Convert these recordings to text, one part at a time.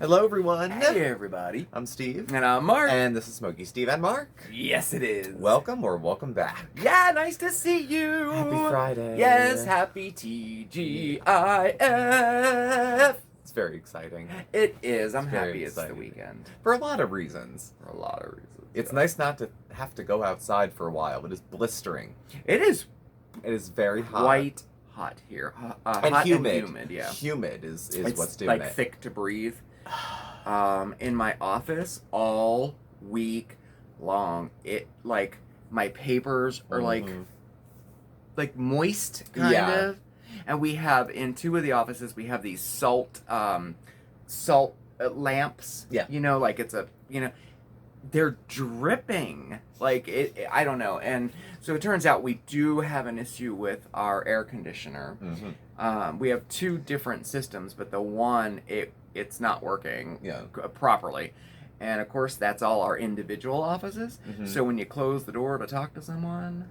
Hello, everyone. Hey, everybody. I'm Steve. And I'm Mark. And this is Smokeysteveandmarc. Yes, it is. Welcome or welcome back. Yeah, nice to see you. Happy Friday. Yes, happy TGIF. It's very exciting. It is. I'm very happy it's the exciting. weekend. For a lot of reasons. For a lot of reasons. It's nice not to have to go outside for a while. It is blistering. It is It is very hot. quite hot here. And hot humid. And humid, yeah. Humid is It's what's doing like it. thick to breathe. In my office all week long, it like my papers are like moist kind of, and we have in two of the offices we have these salt lamps. Yeah, you know, like it's a they're dripping like I don't know, and so it turns out we do have an issue with our air conditioner. We have two different systems, but the one it's not working properly. And of course, that's all our individual offices. So when you close the door to talk to someone,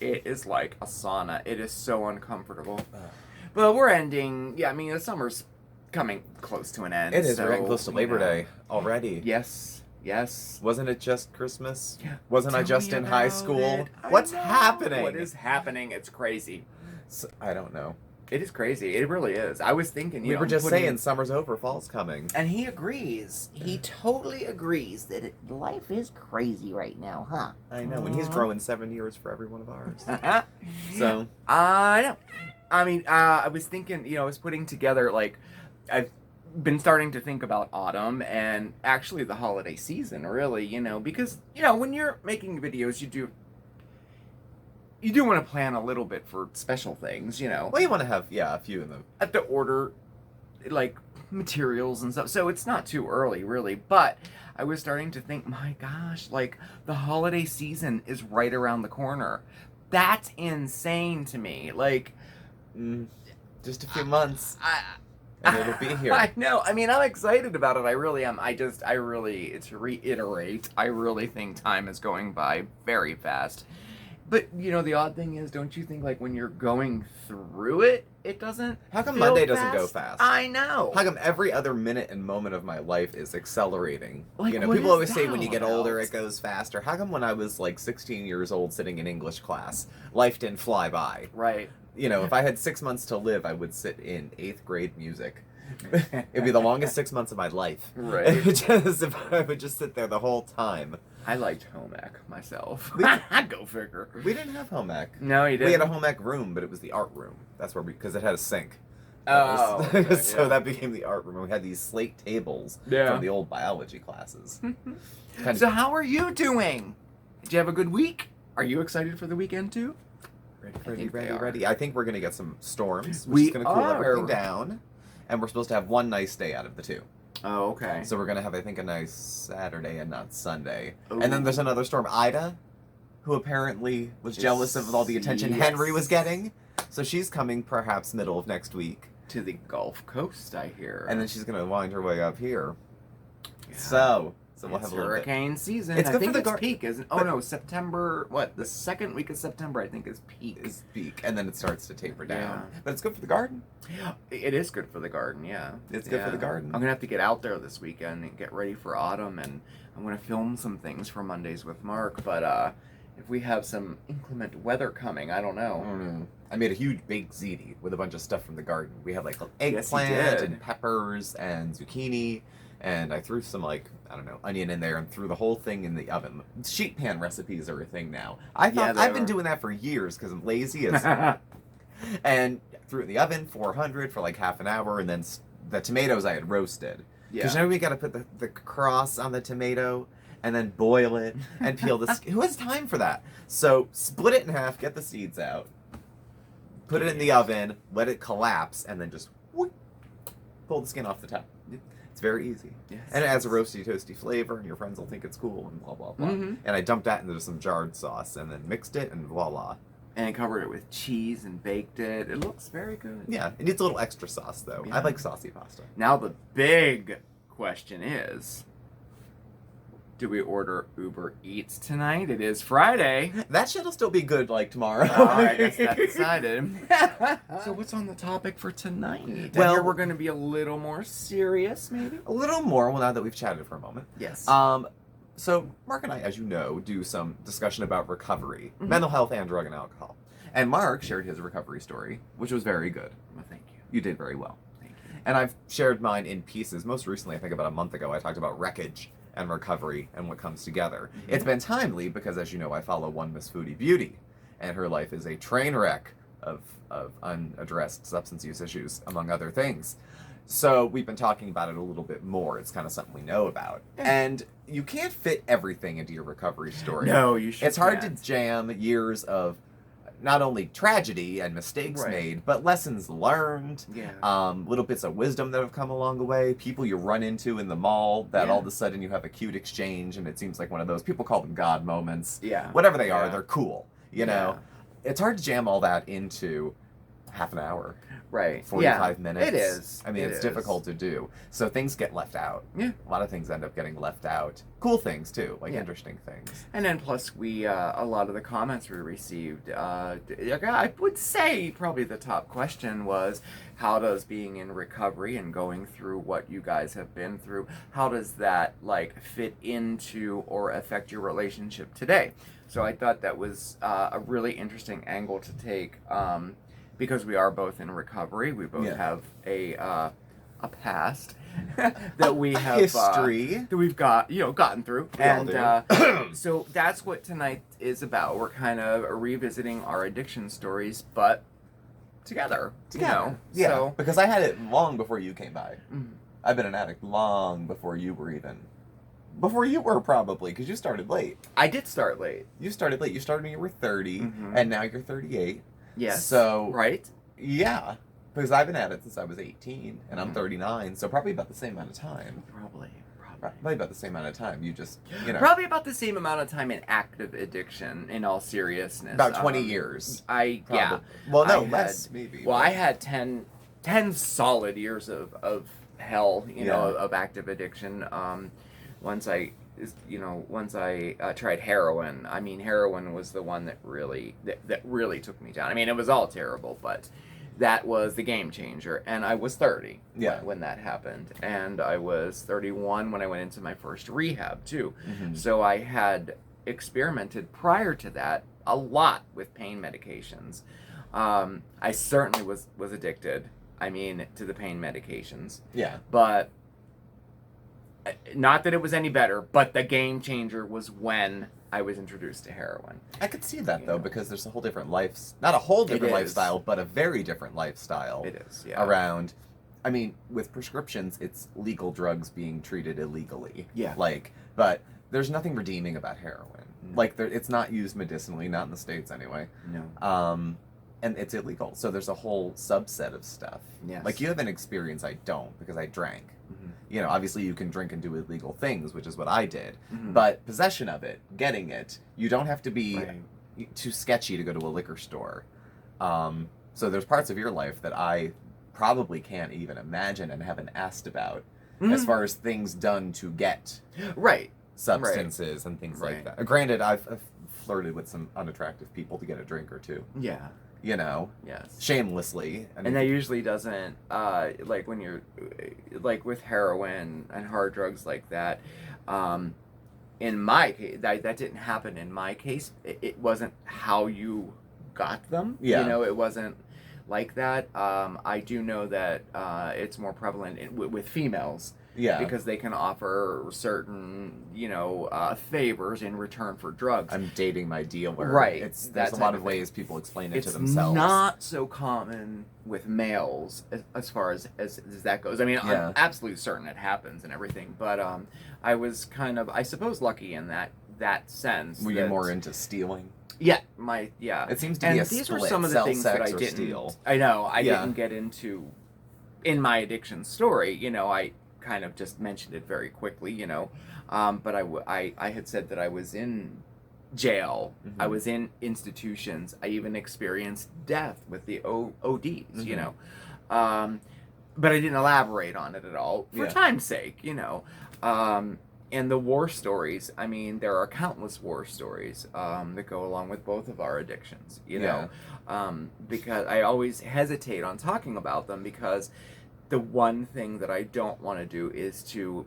it is like a sauna. It is so uncomfortable. But we're ending. Yeah, I mean, the summer's coming close to an end. It is. So, We're getting close to Labor Day already. Yes. Yes. Wasn't it just Christmas? Yeah. Wasn't I Tell just me in high about school? it. What's I know. happening? What is happening? It's crazy. I don't know. It is crazy. It really is. I was thinking, We were just saying summer's over, fall's coming. And he agrees. He totally agrees that life is crazy right now, huh? I know. And he's growing 7 years for every one of ours. So I know. I mean, I was thinking, I was putting together, like, I've been starting to think about autumn and actually the holiday season, really, because, when you're making videos, you do want to plan a little bit for special things, Well, you want to have, a few in them. I have to order, like, materials and stuff, so it's not too early, really, but I was starting to think, my gosh, like, the holiday season is right around the corner. That's insane to me, like... just a few months, and it'll be here. I know, I mean, I'm excited about it, I really am, to reiterate, I really think time is going by very fast. But, the odd thing is, don't you think, like, when you're going through it, it doesn't How come feel Monday fast? doesn't go fast? I know. How come every other minute and moment of my life is accelerating? Like, what people is always say that when you all get older, about? it goes faster. How come when I was, like, 16 years old sitting in English class, life didn't fly by? Right. If I had 6 months to live, I would sit in 8th grade music. It'd be the longest 6 months of my life. Right. If I would just sit there the whole time. I liked home ec myself. Go figure. We didn't have home ec. No, you didn't. We had a home ec room, but it was the art room. That's where because it had a sink. Oh, okay, so that became the art room. We had these slate tables from the old biology classes. So how are you doing? Did you have a good week? Are you excited for the weekend too? Ready. I think we're going to get some storms, which We is going to cool are. everything down. And we're supposed to have one nice day out of the two. Oh, okay. So we're going to have, I think, a nice Saturday and not Sunday. Ooh. And then there's another storm, Ida, who apparently was jealous of all the attention Henry was getting. So she's coming perhaps middle of next week. To the Gulf Coast, I hear. And then she's going to wind her way up here. Yeah. So we'll have a little hurricane season. It's I good think for the it's peak, isn't? Oh no, September. What? The second week of September, I think, is peak. Is peak, and then it starts to taper down. Yeah. But it's good for the garden. It is good for the garden. Yeah, It's good for the garden. I'm gonna have to get out there this weekend and get ready for autumn, and I'm gonna film some things for Mondays with Mark. But if we have some inclement weather coming, I don't know. I made a huge baked ziti with a bunch of stuff from the garden. We had like Yes, you eggplant did. and peppers and zucchini, and I threw some onion in there and threw the whole thing in the oven. Sheet pan recipes are a thing now. I've been doing that for years because I'm lazy. And threw it in the oven, 400 for like half an hour, and then the tomatoes I had roasted. Because now we got to put the cross on the tomato and then boil it and peel the skin. Who has time for that? So split it in half, get the seeds out, put it in the oven, let it collapse, and then just pull the skin off the top. It's very easy. Yes. And it adds a roasty, toasty flavor, and your friends will think it's cool, and blah, blah, blah. And I dumped that into some jarred sauce, and then mixed it, and voila. And covered it with cheese and baked it. It looks very good. Yeah, it needs a little extra sauce, though. Yeah. I like saucy pasta. Now the big question is, Do we order Uber Eats tonight? It is Friday. That shit'll still be good like tomorrow. I guess that's decided. So what's on the topic for tonight? Well, I hear we're going to be a little more serious, maybe? A little more, well, now that we've chatted for a moment. Yes. So Mark and I, as you know, do some discussion about recovery, mental health, and drug and alcohol. And Mark shared his recovery story, which was very good. Well, thank you. You did very well. Thank you. And I've shared mine in pieces. Most recently, I think about a month ago, I talked about wreckage and recovery and what comes together. It's been timely because, as you know, I follow one Miss Foodie Beauty, and her life is a train wreck of unaddressed substance use issues, among other things. So we've been talking about it a little bit more. It's kind of something we know about. And you can't fit everything into your recovery story. No, you should. It's hard to jam years of not only tragedy and mistakes made, but lessons learned, little bits of wisdom that have come along the way, people you run into in the mall that all of a sudden you have a cute exchange, and it seems like one of those, people call them God moments. Yeah. Whatever they are, they're cool, you know? It's hard to jam all that into half an hour. Right. 45 minutes. It is. I mean, it's difficult to do. So things get left out. Yeah. A lot of things end up getting left out. Cool things, too. Like interesting things. And then plus we, a lot of the comments we received, I would say probably the top question was, how does being in recovery and going through what you guys have been through, how does that, like, fit into or affect your relationship today? So I thought that was a really interesting angle to take, because we are both in recovery. We both have a past that we have history that we've gotten through, so that's what tonight is about. We're kind of revisiting our addiction stories, but together. You know? Yeah. So, because I had it long before you came by. I've been an addict long before you were even. Before you were, probably, because you started late. I did start late. You started late. You started when you were 30, and now you're 38. Yes. So right. Yeah, because I've been at it since I was 18, and I'm 39, so probably about the same amount of time. Probably about the same amount of time. You just, Probably about the same amount of time in active addiction, in all seriousness. About 20 years. Yeah. Well, no, less, maybe. Well, I had 10 solid years of hell, of active addiction. Once I tried heroin. I mean, heroin was the one that really took me down. I mean, it was all terrible, but that was the game changer. And I was 30 when that happened, and I was 31 when I went into my first rehab too. So I had experimented prior to that a lot with pain medications. I certainly was addicted. I mean, to the pain medications. Yeah. But not that it was any better, but the game changer was when I was introduced to heroin. I could see that, though, because there's a whole different not a whole different lifestyle, but a very different lifestyle. It is, yeah. Around, I mean, with prescriptions, it's legal drugs being treated illegally. Yeah. But there's nothing redeeming about heroin. No. It's not used medicinally, not in the States anyway. No. And it's illegal. So there's a whole subset of stuff. Yes. Like, you have an experience I don't, because I drank. Obviously you can drink and do illegal things, which is what I did. But possession of it, getting it, you don't have to be too sketchy to go to a liquor store. So there's parts of your life that I probably can't even imagine and haven't asked about as far as things done to get substances and things like that. Granted, I've flirted with some unattractive people to get a drink or two. Yeah. Yes. Shamelessly. And that usually doesn't, when you're, with heroin and hard drugs like that, in my case, that didn't happen in my case. It wasn't how you got them. Yeah. It wasn't like that. I do know that it's more prevalent with females. Yeah. Because they can offer certain, favors in return for drugs. I'm dating my dealer. Right. There's a lot of ways people explain it to themselves. It's not so common with males as far as that goes. I mean, I'm absolutely certain it happens and everything, but I was kind of, I suppose, lucky in that sense. Were you more into stealing? Yeah, It seems to be a split. These were some of the things that I didn't. Steal. I know I didn't get into in my addiction story. I kind of just mentioned it very quickly, but I had said that I was in jail. I was in institutions. I even experienced death with the ODs, but I didn't elaborate on it at all for time's sake, And the war stories, I mean, there are countless war stories that go along with both of our addictions, you know, because I always hesitate on talking about them because the one thing that I don't want to do is to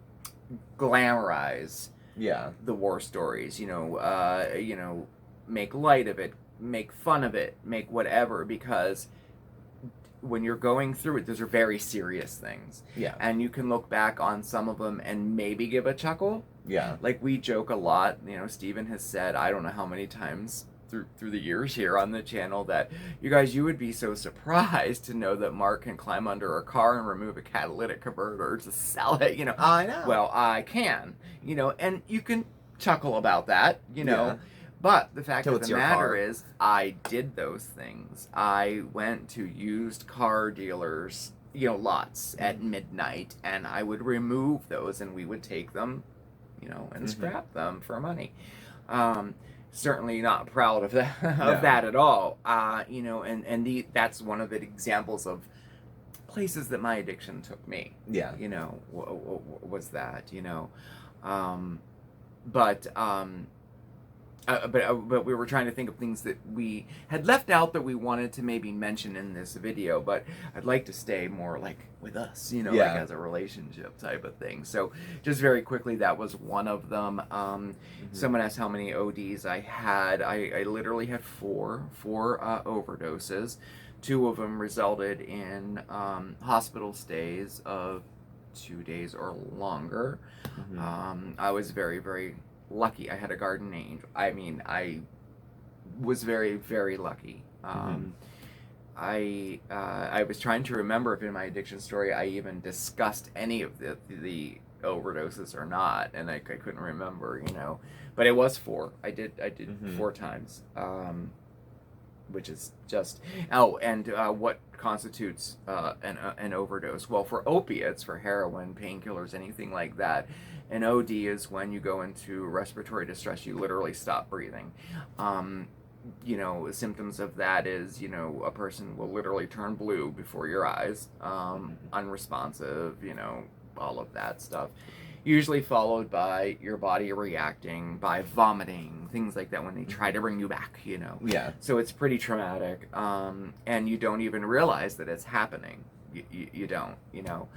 glamorize the war stories, you know, make light of it, make fun of it, make whatever, because when you're going through it, those are very serious things. Yeah. And you can look back on some of them and maybe give a chuckle. Yeah. Like we joke a lot, you know, Steven has said, I don't know how many times through the years here on the channel that you would be so surprised to know that Mark can climb under a car and remove a catalytic converter to sell it, you know. I know. Well, I can, you know, and you can chuckle about that, you know. But the fact of the matter is, I did those things. I went to used car dealers, you know, lots at midnight, and I would remove those, and we would take them, you know, and scrap them for money. Certainly not proud of that, that at all. You know, and that's one of the examples of places that my addiction took me. Yeah. You know, was that, you know, but we were trying to think of things that we had left out that we wanted to maybe mention in this video, but I'd like to stay more like with us, you know, like as a relationship type of thing. So just very quickly, that was one of them. Someone asked how many ODs I had. I literally had four overdoses. 2 of them resulted in hospital stays of 2 days or longer. I was very, very lucky. I had a guardian angel. I mean, I was very, very lucky. I was trying to remember if in my addiction story I even discussed any of the overdoses or not, and I couldn't remember, you know. But it was 4. I did 4 times, which is just what constitutes an overdose? Well, for opiates, for heroin, painkillers, anything like that, an OD is when you go into respiratory distress. You literally stop breathing. You know, symptoms of that is, you know, a person will literally turn blue before your eyes, unresponsive, you know, all of that stuff. Usually followed by your body reacting by vomiting, things like that when they try to bring you back, you know. Yeah. So it's pretty traumatic, and you don't even realize that it's happening. You don't, you know.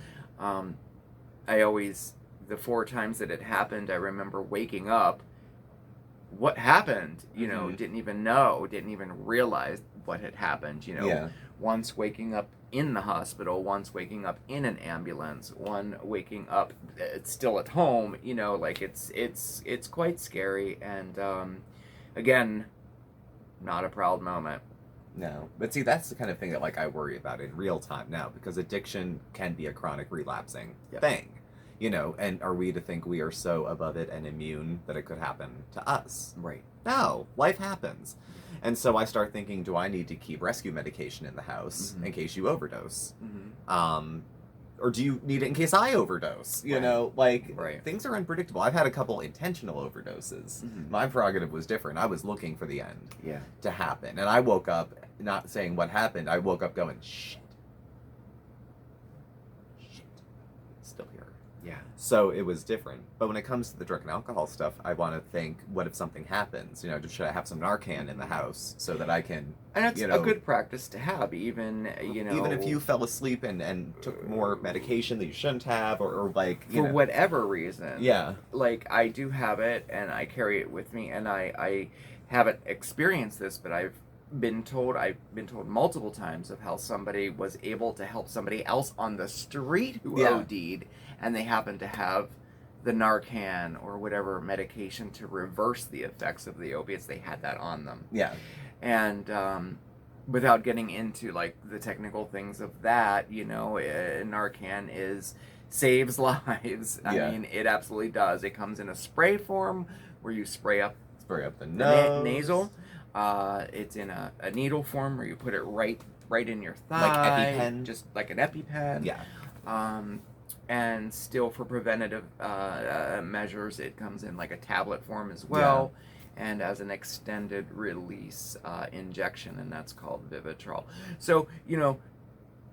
The 4 times that it happened, I remember waking up. What happened? You know, didn't even know, didn't even realize what had happened, you know. Once waking up in the hospital, once waking up in an ambulance, one waking up still at home, you know, like it's quite scary, and again, not a proud moment. No, but see, that's the kind of thing that like I worry about in real time now, because addiction can be a chronic relapsing thing. You know, and are we to think we are so above it and immune that it could happen to us? Right. No, life happens. And so I start thinking, do I need to keep rescue medication in the house in case you overdose? Or do you need it in case I overdose? You know, like, things are unpredictable. I've had a couple intentional overdoses. My prerogative was different. I was looking for the end to happen. And I woke up not saying what happened. I woke up going, shit. Still here. Yeah. So it was different. But when it comes to the drug and alcohol stuff, I want to think, what if something happens? You know, should I have some Narcan in the house so that I can, and it's a good practice to have, even, you know. Even if you fell asleep and took more medication that you shouldn't have, or like, you know. Whatever reason. Yeah. Like, I do have it, and I carry it with me, and I haven't experienced this, but I've been told multiple times of how somebody was able to help somebody else on the street who OD'd, and they happened to have the Narcan or whatever medication to reverse the effects of the opiates. They had that on them. Yeah. And without getting into like the technical things of that, you know, Narcan saves lives. I mean, it absolutely does. It comes in a spray form where you spray up the nose. Nasal. It's in a needle form where you put it right in your thigh, like EpiPen, just like an EpiPen. Yeah. And still for preventative measures, it comes in like a tablet form as well, and as an extended release injection, and that's called Vivitrol. So, you know,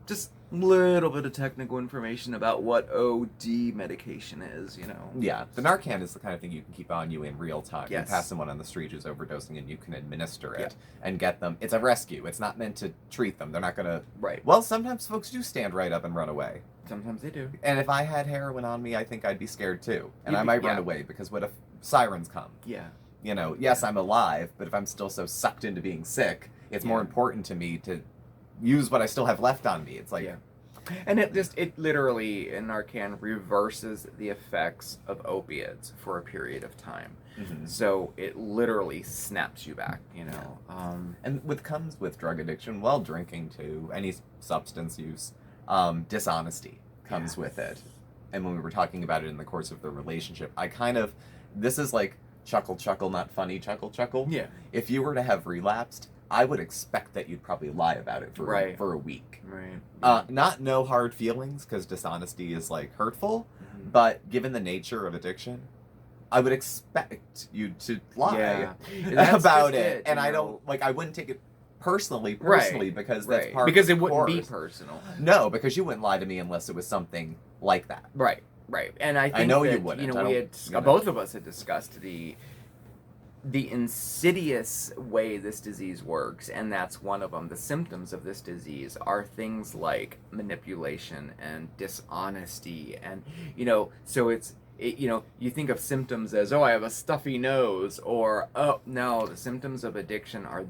just little bit of technical information about what OD medication is, you know. Yeah, the Narcan is the kind of thing you can keep on you in real time. Yes. You pass someone on the street who's overdosing and you can administer it and get them. It's a rescue. It's not meant to treat them. They're not going to... Right. Well, sometimes folks do stand right up and run away. Sometimes they do. And if I had heroin on me, I think I'd be scared too. And I might run away because what if sirens come? Yeah. You know, yes, I'm alive, but if I'm still so sucked into being sick, it's more important to me to use what I still have left on me. It's like... Yeah. And it literally, in Narcan, reverses the effects of opiates for a period of time. Mm-hmm. So it literally snaps you back, you know. Yeah. And what comes with drug addiction, well, drinking too, any substance use, dishonesty comes with it. And when we were talking about it in the course of the relationship, this is like chuckle, not funny, chuckle. Yeah. If you were to have relapsed, I would expect that you'd probably lie about it for a week. Right. Not no hard feelings, because dishonesty is like hurtful, but given the nature of addiction, I would expect you to lie about it. And I don't I wouldn't take it personally because that's part because of it wouldn't be personal. No, because you wouldn't lie to me unless it was something like that. Right. And I think I know that, you wouldn't. You know, we had both of us had discussed the insidious way this disease works, and that's one of them. The symptoms of this disease are things like manipulation and dishonesty, and so you think of symptoms as, oh, I have a stuffy nose, or, oh no, the symptoms of addiction are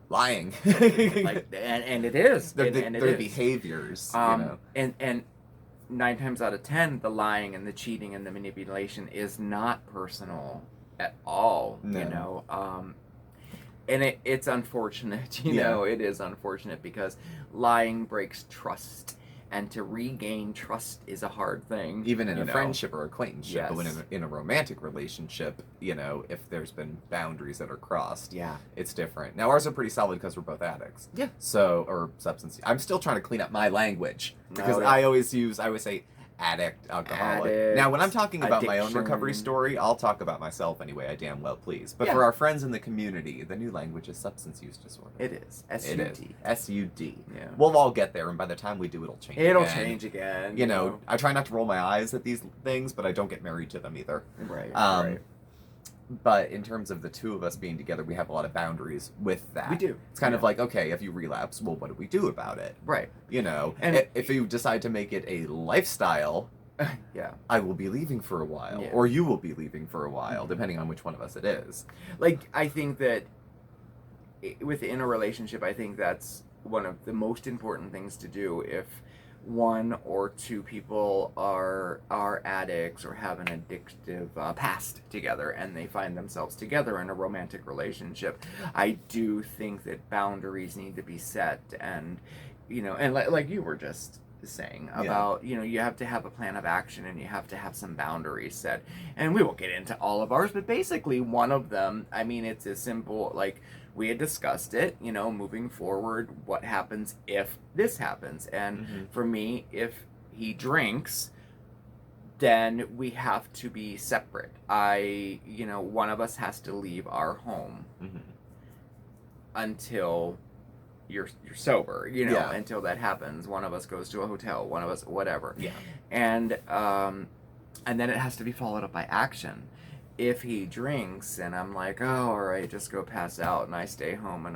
lying. and it is. They're and behaviors. And 9 times out of 10, the lying and the cheating and the manipulation is not personal at all, you know. And it's unfortunate, you know, it is unfortunate because lying breaks trust. And to regain trust is a hard thing. Even in a friendship or acquaintanceship. Yes. But when in a romantic relationship, you know, if there's been boundaries that are crossed, it's different. Now, ours are pretty solid because we're both addicts. Yeah. So, or substance. I'm still trying to clean up my language. Because I always say addict, alcoholic. Now, when I'm talking about my own recovery story, I'll talk about myself anyway, I damn well please. But for our friends in the community, the new language is substance use disorder. It is. S-U-D. It is. S-U-D. Yeah. We'll all get there, and by the time we do, it'll change change again. You know, I try not to roll my eyes at these things, but I don't get married to them either. Right. But in terms of the two of us being together, we have a lot of boundaries with that. We do. It's kind of like, okay, if you relapse, well, what do we do about it? Right. You know, and if you decide to make it a lifestyle, I will be leaving for a while, or you will be leaving for a while, depending on which one of us it is. Like, I think that within a relationship, I think that's one of the most important things to do if one or two people are addicts or have an addictive past together and they find themselves together in a romantic relationship. I do think that boundaries need to be set, and and like you were just saying about you have to have a plan of action and you have to have some boundaries set, and we won't get into all of ours, but basically one of them, I mean, it's as simple like we had discussed it, moving forward, what happens if this happens. And for me, if he drinks, then we have to be separate. One of us has to leave our home until you're sober, until that happens. One of us goes to a hotel, one of us, whatever. Yeah. And then it has to be followed up by action. If he drinks and I'm like, oh, all right, just go pass out, and I stay home and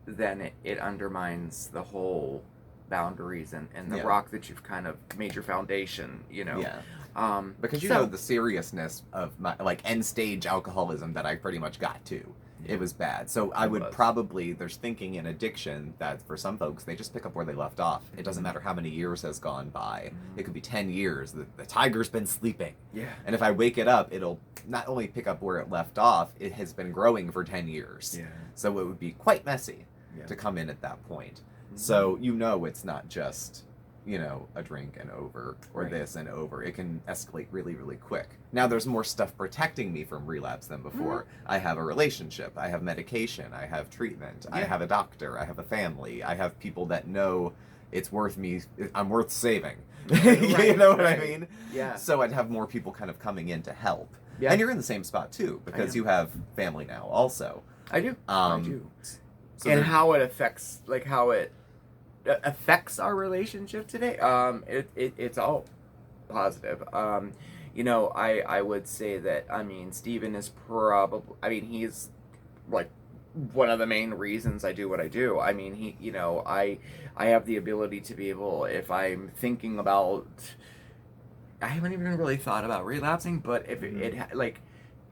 then it undermines the whole boundaries and the rock that you've kind of made your foundation, because the seriousness of my end stage alcoholism that I pretty much got to. It was bad. So I would probably, there's thinking in addiction that for some folks, they just pick up where they left off. It doesn't matter how many years has gone by. It could be 10 years. The tiger's been sleeping. Yeah. And if I wake it up, it'll not only pick up where it left off, it has been growing for 10 years. Yeah. So it would be quite messy to come in at that point. So it's not just, a drink and over, or this and over. It can escalate really, really quick. Now there's more stuff protecting me from relapse than before. I have a relationship, I have medication, I have treatment, I have a doctor, I have a family, I have people that know it's worth I'm worth saving. You know what I mean? Yeah. So I'd have more people kind of coming in to help. Yeah. And you're in the same spot too, because you have family now also. I do. I do. So and how it affects, how it affects our relationship today, it's all positive. I would say that, I mean, Steven is probably, I mean, he's like one of the main reasons I do what I do. I mean, I have the ability to be able, if I'm thinking about, I haven't even really thought about relapsing, but if like,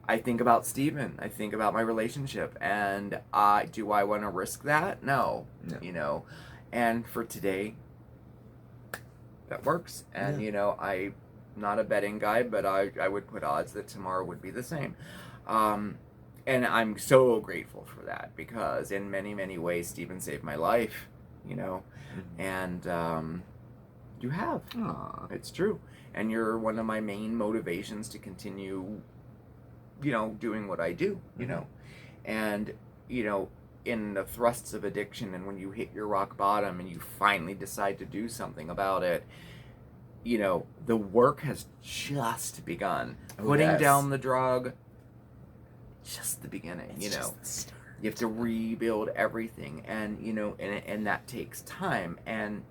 I think about Steven, I think about my relationship, and do I want to risk that? No. And for today, that works. And, I'm not a betting guy, but I would put odds that tomorrow would be the same. And I'm so grateful for that, because in many, many ways, Steven saved my life, and you have. Aww. It's true. And you're one of my main motivations to continue, doing what I do, and, in the thrusts of addiction, and when you hit your rock bottom and you finally decide to do something about it, the work has just begun. Putting down the drug, just the beginning, It's just the start. You have to rebuild everything, and, and that takes time. And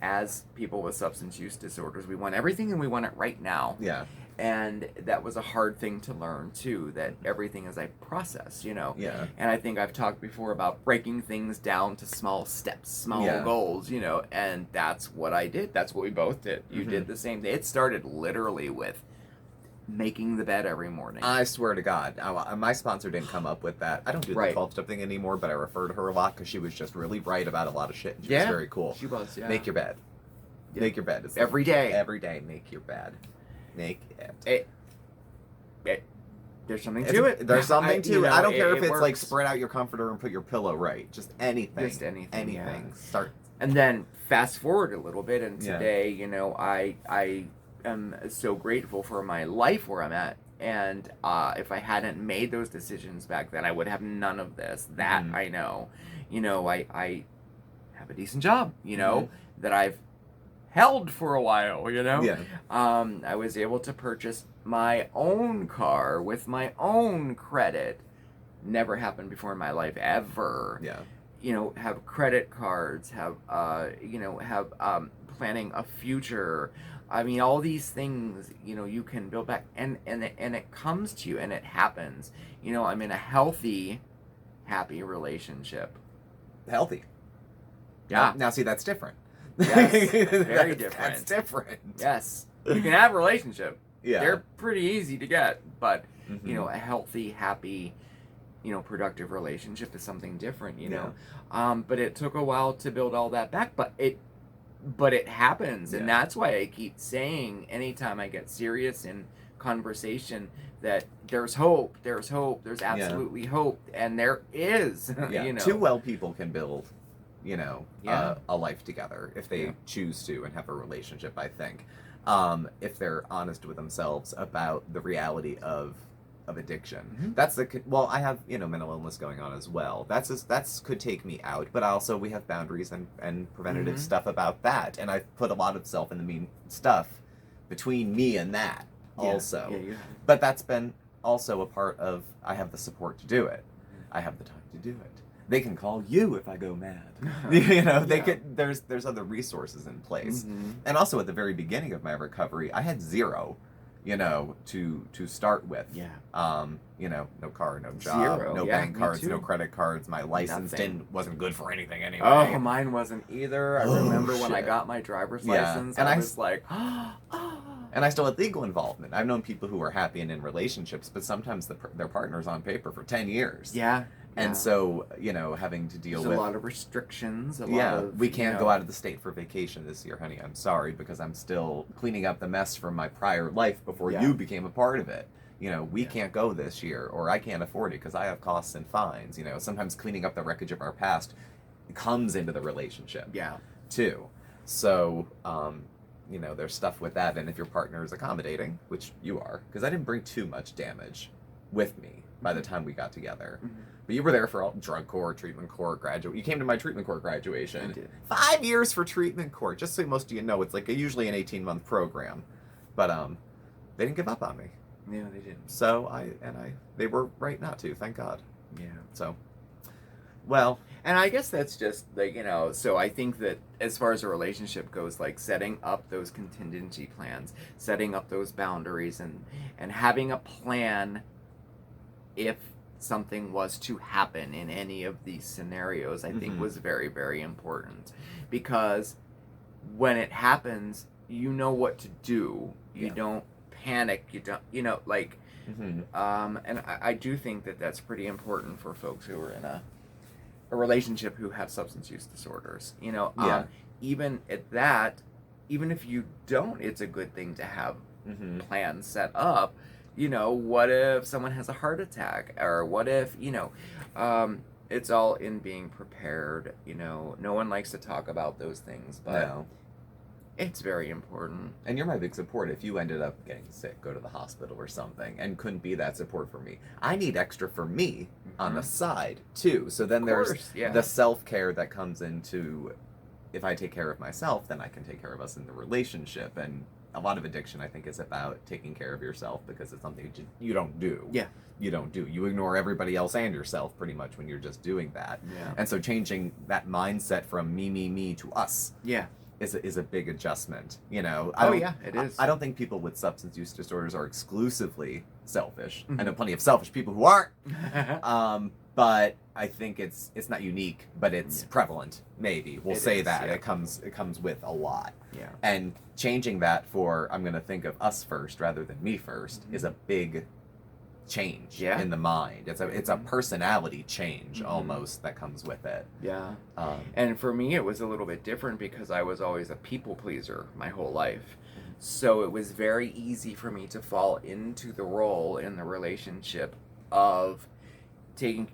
as people with substance use disorders, we want everything, and we want it right now. Yeah. And that was a hard thing to learn too, that everything is a process, Yeah. And I think I've talked before about breaking things down to small steps, small goals, and that's what I did. That's what we both did. You did the same thing. It started literally with making the bed every morning. I swear to God, my sponsor didn't come up with that. I don't do the 12-step thing anymore, but I refer to her a lot because she was just really right about a lot of shit. And she was very cool. She was, yeah. Make your bed. Yeah. Make your bed. It's every day. Every day, make your bed. Make it. There's something to it. There's something to it. I don't care if it's works. like spread out your comforter and put your pillow right. Just anything. Just anything. Yeah. Start. And then fast forward a little bit, and today, I am so grateful for my life where I'm at. And if I hadn't made those decisions back then, I would have none of this. That I know. I have a decent job, that I've held for a while, Yeah. I was able to purchase my own car with my own credit. Never happened before in my life, ever. Yeah. Have credit cards, have planning a future. I mean, all these things, you can build back, and it comes to you, and it happens. I'm in a healthy, happy relationship. Healthy. Yeah. Now see, that's different. Yes, very different. That's different. Yes. You can have a relationship. Yeah. They're pretty easy to get, but, a healthy, happy, productive relationship is something different, But it took a while to build all that back, but it happens. And that's why I keep saying, anytime I get serious in conversation, that there's hope, there's absolutely hope, and there is. Two well people can build a life together if they choose to and have a relationship, I think. If they're honest with themselves about the reality of addiction. That's I have, mental illness going on as well. That's could take me out, but also we have boundaries and preventative stuff about that. And I've put a lot of self in the mean stuff between me and that also. Yeah. But that's been also a part of, I have the support to do it. I have the time to do it. They can call you if I go mad. They could. There's other resources in place. And also at the very beginning of my recovery, I had zero, to start with. No car, no job, no bank cards, no credit cards. My license wasn't good for anything anyway. Oh, mine wasn't either. I remember when I got my driver's license, and I was like, And I still had legal involvement. I've known people who are happy and in relationships, but sometimes their partner's on paper for 10 years. Yeah. And so, having to deal with... There's a lot of restrictions. We can't go out of the state for vacation this year, honey. I'm sorry, because I'm still cleaning up the mess from my prior life before you became a part of it. We can't go this year, or I can't afford it because I have costs and fines. Sometimes cleaning up the wreckage of our past comes into the relationship, too. So, there's stuff with that. And if your partner is accommodating, which you are, because I didn't bring too much damage with me by the time we got together. But you were there for all drug court, treatment court, graduate. You came to my treatment court graduation. I did. 5 years for treatment court. Just so most of you know, it's like usually an 18-month program. But they didn't give up on me. Yeah, they didn't. So they were right not to, thank God. Yeah. So, well. And I guess that's just like, so I think that as far as a relationship goes, like setting up those contingency plans, setting up those boundaries, and having a plan if something was to happen in any of these scenarios, I think was very, very important. Because when it happens, you know what to do. You don't panic. You don't, and I do think that that's pretty important for folks who are in a relationship who have substance use disorders. Even at that, even if you don't, it's a good thing to have plans set up. What if someone has a heart attack, or what if, it's all in being prepared. No one likes to talk about those things, but it's very important. And you're my big support. If you ended up getting sick, go to the hospital or something, and couldn't be that support for me, I need extra for me on the side too. So then there's the self-care that comes into, if I take care of myself, then I can take care of us in the relationship. And a lot of addiction, I think, is about taking care of yourself, because it's something you don't do. Yeah. You don't do. You ignore everybody else and yourself pretty much when you're just doing that. Yeah. And so changing that mindset from me to us. Yeah. Is a big adjustment, it is. I don't think people with substance use disorders are exclusively selfish. I know plenty of selfish people who aren't. But I think it's not unique, but it's prevalent. Maybe we'll say that it comes with a lot. Yeah. And changing that for, I'm going to think of us first rather than me first, is a big change in the mind. It's a personality change almost that comes with it. Yeah. And for me, it was a little bit different because I was always a people pleaser my whole life. So it was very easy for me to fall into the role in the relationship of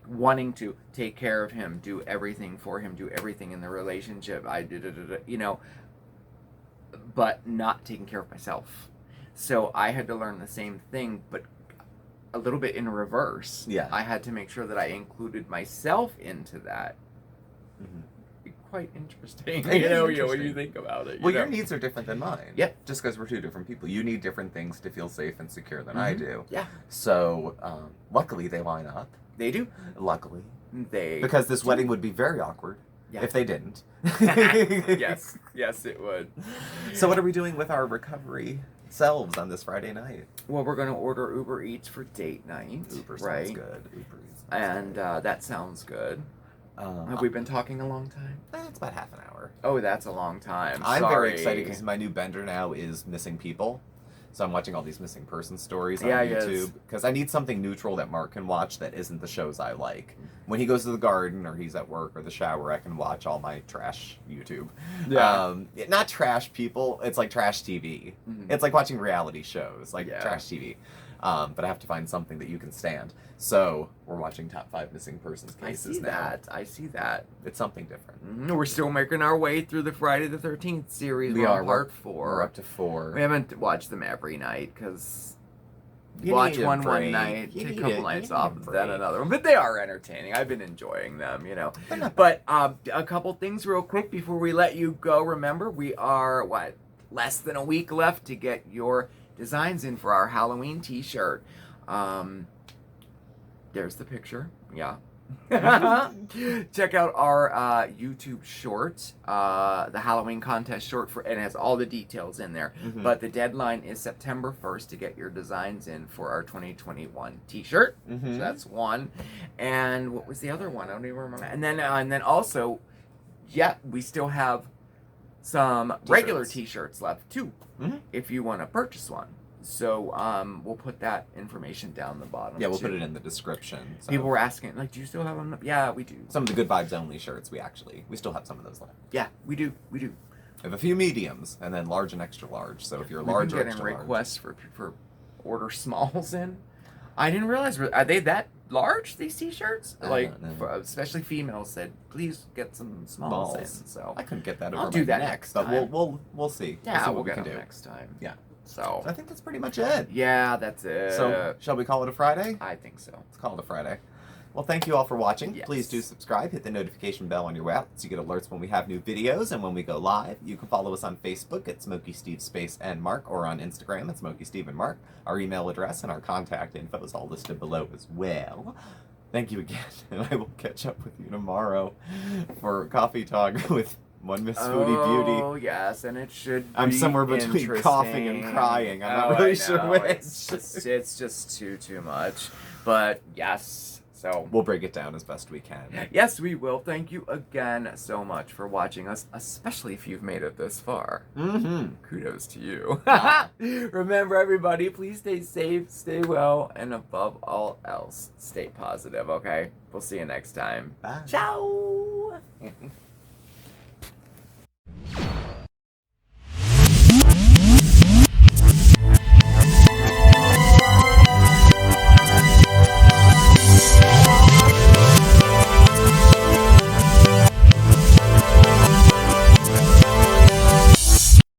wanting to take care of him, do everything for him, do everything in the relationship. But not taking care of myself. So I had to learn the same thing, but a little bit in reverse. Yeah. I had to make sure that I included myself into that. Quite interesting. When you think about it. Your needs are different than mine. Yeah. Just because we're two different people. You need different things to feel safe and secure than I do. Yeah. So, luckily they line up. They do. Luckily. Because this wedding would be very awkward if they didn't. Yes, it would. So what are we doing with our recovery selves on this Friday night? Well, we're going to order Uber Eats for date night. Uber right? sounds good. Uber Eats and that sounds good. Have we been talking a long time? It's about half an hour. Oh, that's a long time. I'm very excited because my new bender now is missing people. So I'm watching all these missing person stories on YouTube because I need something neutral that Mark can watch that isn't the shows I like. When he goes to the garden or he's at work or the shower, I can watch all my trash YouTube. Yeah. Not trash people. It's like trash TV. It's like watching reality shows, like trash TV. But I have to find something that you can stand. So we're watching top 5 missing persons cases now. I see that. It's something different. We're still making our way through the Friday the 13th series. We are. Part 4. We're up to 4. We haven't watched them every night because watch one night, take a couple nights off, then another one. But they are entertaining. I've been enjoying them, But a couple things real quick before we let you go. Remember, we are, less than a week left to get your designs in for our Halloween t-shirt. There's the picture. Yeah. Check out our YouTube short, the Halloween contest short, and it has all the details in there. But the deadline is September 1st to get your designs in for our 2021 t-shirt. So that's one. And what was the other one? I don't even remember. And then also, we still have some regular t-shirts left too, if you want to purchase one. So we'll put that information down the bottom. Yeah, we'll put it in the description. So. People were asking, do you still have them? Yeah, we do. Some of the Good Vibes Only shirts, we still have some of those left. Yeah, we do. We have a few mediums, and then large and extra large. So if you're large or extra large. Getting requests for order smalls in. I didn't realize, are they that large, these t-shirts? Especially females said, please get some smalls in. So I couldn't get that over I'll do that next time. But we'll see. Yeah, we'll get them do next time. Yeah. So I think that's pretty much it. Yeah, that's it. So shall we call it a Friday? I think so. Let's call it a Friday. Well, thank you all for watching. Yes. Please do subscribe. Hit the notification bell on your way out so you get alerts when we have new videos and when we go live. You can follow us on Facebook at Smokeysteveandmarc or on Instagram at Smokeysteveandmarc. Our email address and our contact info is all listed below as well. Thank you again, and I will catch up with you tomorrow for Coffee Talk with one Miss Foodie Beauty. Oh, yes, and it should I'm be somewhere between coughing and crying. I'm not really sure which. It's just too much. But, yes, so... We'll break it down as best we can. Yes, we will. Thank you again so much for watching us, especially if you've made it this far. Mm-hmm. Kudos to you. Remember, everybody, please stay safe, stay well, and above all else, stay positive, okay? We'll see you next time. Bye. Ciao!